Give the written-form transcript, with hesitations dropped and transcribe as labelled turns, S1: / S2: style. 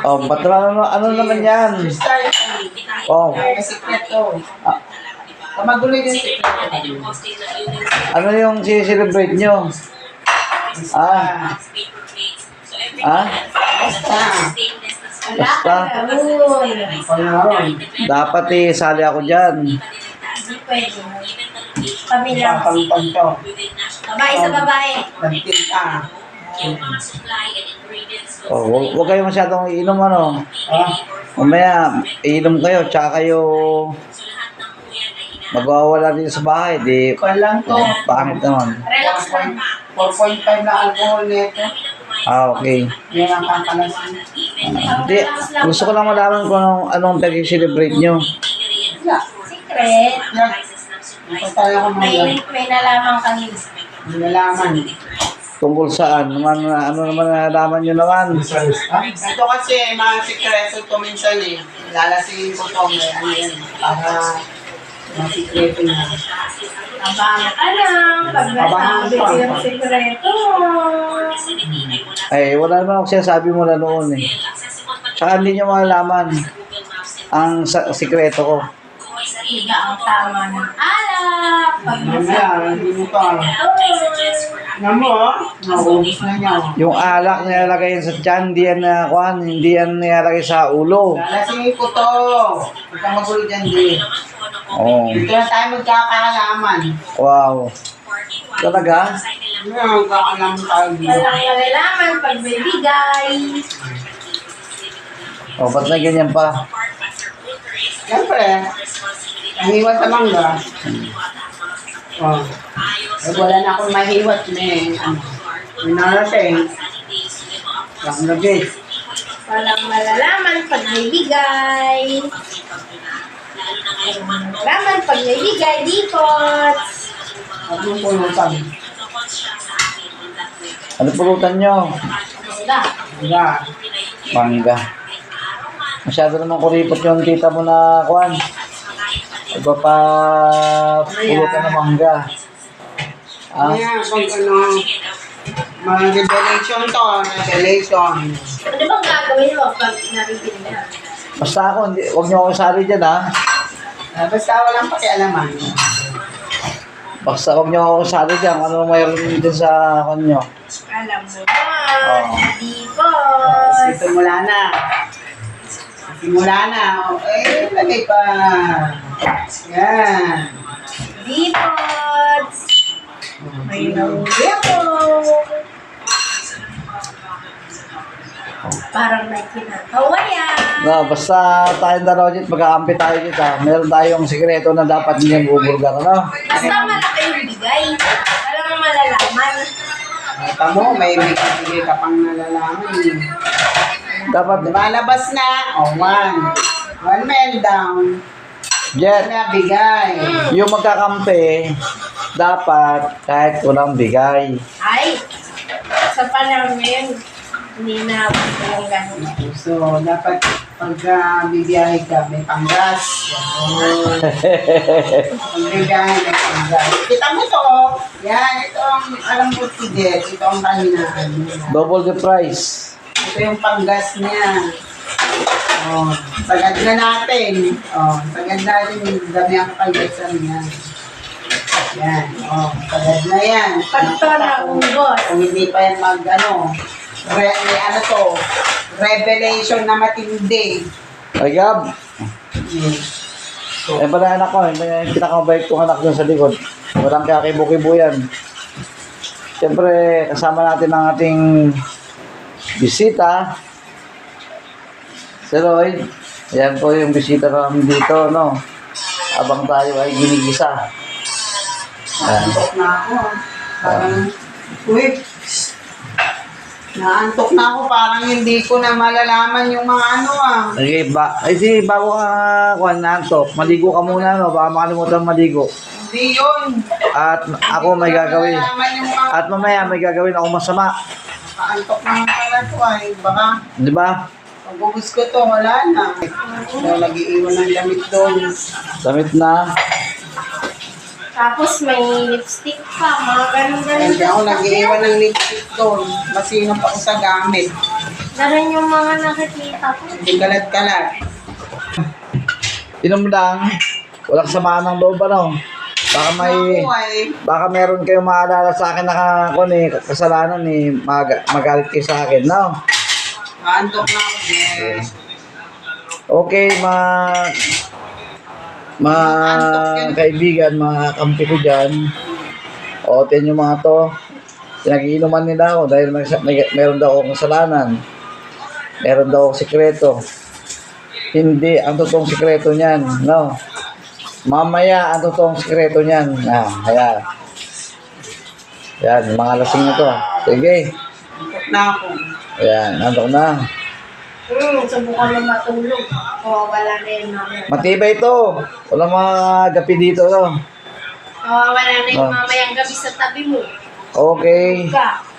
S1: Oh, ba't naman, ano naman yan? Oh,
S2: May sikreto. Magulo yung sikreto.
S1: ano yung si-celebrate nyo? Ah, ah,
S2: Basta.
S1: basta. Dapat sali ako dyan.
S3: Hindi pwede. Pamilya.
S2: Papangpang to.
S3: Babae sa babae.
S2: Nagtil ka.
S1: Oh, huwag kayo masyadong iinom ano.
S2: Ah,
S1: Mamaya, iinom kayo, tsaka kayo magwawala din sa bahay. Di,
S2: ikaw lang to.
S1: pangit naman.
S3: Relax lang.
S2: 4.5 na alcohol nito.
S1: Ah, okay.
S2: Yan ang kakalasin.
S1: Hindi, gusto ko lang malaman kung anong pag-celebrate nyo.
S2: Wala.
S3: Secret.
S2: Yan. Ito tayo ko mga
S3: May nalaman kanina.
S2: nalaman.
S1: Tungkol saan? Ano naman nalaman nyo naman?
S2: Ito kasi mga sikreto to minsan lalasingin ko to. Ano yan. Para mga sikreto na.
S3: Abangan ka lang. Pag nasabi ko yung sekreto.
S1: Ay, wala naman ako sinasabi mo na noon eh. Tsaka hindi nyo malalaman ang sikreto ko.
S3: Higa ang tama ng alak. Pag
S2: Mamaya, hindi mo pa. Alam mo, naubos na niya.
S1: Yung alak nilalagay yan sa tiyan, hindi yan hindi yan nilalagay sa ulo.
S2: Lalasingin ko to. Huwag kang magulo dyan, di.
S1: Oh,
S2: Dito na tayo magkakaalaman.
S1: wow. Talaga?
S2: Magkakaalaman tayo dito.
S3: walang nalalaman pag may bigay.
S1: Oh, ba't na ganyan pa?
S2: Siyempre, ang hiwat na mangga. Oh. Eh, wala na akong mahiwat na may narating. Lang lagay.
S3: Walang malalaman pag may bigay. Walang malalaman pag may bigay. Dikot.
S2: Huwag mong pulutan.
S1: Ano pulutan nyo?
S3: Mangga.
S2: Mangga.
S1: Mangga. Masyado naman kuripot yung tita mo na kuwan. Iba pa pulutan ng mangga. Ah,
S2: Kaya kung mga revelation to, revelation.
S3: Ano bang gagawin mo pag narinig na?
S1: basta ako, huwag nyo ako sali dyan ha.
S2: Basta walang pakialaman.
S1: Basta huwag nyo ako sali dyan. Ano mayroon din sa kanyo.
S3: Alam mo ba?
S1: Oh.
S3: Dikot.
S2: Simula na. Simula na. Eh, lagay pa. Yan.
S3: Dikot. May nahuli ako. Parang may kinakawayan.
S1: No, basta tayong dalawa dito, mag-aampi tayo dito ha. Meron tayong sikreto na dapat hindi bubulgar, ano?
S3: Basta malaki yung bigay. Walang malalaman.
S2: Kita mo, may bigay ka pang nalalaman.
S1: Dapat,
S2: Lumalabas na. Oh, one. One man down.
S1: Jet,
S2: Na bigay.
S1: yung magkakampi, dapat kahit walang bigay.
S3: Ay, sa panahon ngayon, hindi na gusto yung ganun.
S2: So, dapat pagka bibiyahe ka, may panggas. Yan. Pag bibiyahe, may panggas. Kita mo to. Yan, ito ang alam mo si Jet. Ito ang kahinaan niya.
S1: Double the price.
S2: Ito yung panggas niya. Oh, sagad na natin. Oh, sagad natin yung dami ang panggasan niya. Yan. Oh, sagad na yan.
S3: Pag to naubos,
S2: Kung hindi pa yan may ano to, revelation na matindi.
S1: Ay, Gab. Eh, pala anak ko, yung pinakamabait kong anak dun sa likod. Walang kakibo-kibo yan. Siyempre, kasama natin ang ating bisita. Si Lloyd. Ayan po yung bisita namin dito, no? Abang tayo ay ginigisa. Ayan.
S2: Naantok na ako. Parang, uy, naantok na ako. Parang hindi ko na malalaman yung mga ano
S1: Okay, bago ka kuhan na antok, maligo ka muna, no? Baka makalimutan maligo.
S2: Hindi yun.
S1: At ako may gagawin.
S2: Malalaman yung mga
S1: At mamaya may gagawin ako masama.
S2: naantok na pala to baka
S1: Di ba?
S2: pag-ubus ko to, wala na. Nag-iiwan ng damit doon.
S1: Damit na.
S3: tapos may lipstick pa, mga ganun-ganun.
S2: Hindi ako nag-iiwan ng lipstick doon. Masinop ako sa gamit.
S3: Ganun yung mga nakikita ko.
S2: Hindi kalat-kalat.
S1: Inom lang. Walang samaan ng loob, ano? Baka meron kayong maalala sa akin na kasalanan magalit kayo sa akin, no?
S2: Antok na ako, Jess.
S1: Okay, kaibigan, mga kampi ko dyan. O, tiyan yung mga to. Pinag-iinuman nila ako dahil meron daw akong kasalanan. Meron daw akong sikreto. Hindi, ang totoong sikreto niyan, no? Mamaya, ang totoong sikreto niyan. Ayan. Yan, mga lasing na to. Sige.
S2: Antok na ako.
S1: Ayan, antok na.
S3: Subukan mo matulog. O, wala na yung mamaya.
S1: Matibay ito. Walang mga gapi dito, no?
S3: O, wala na yung mamayang gabi sa tabi mo.
S1: Okay.
S3: Ka.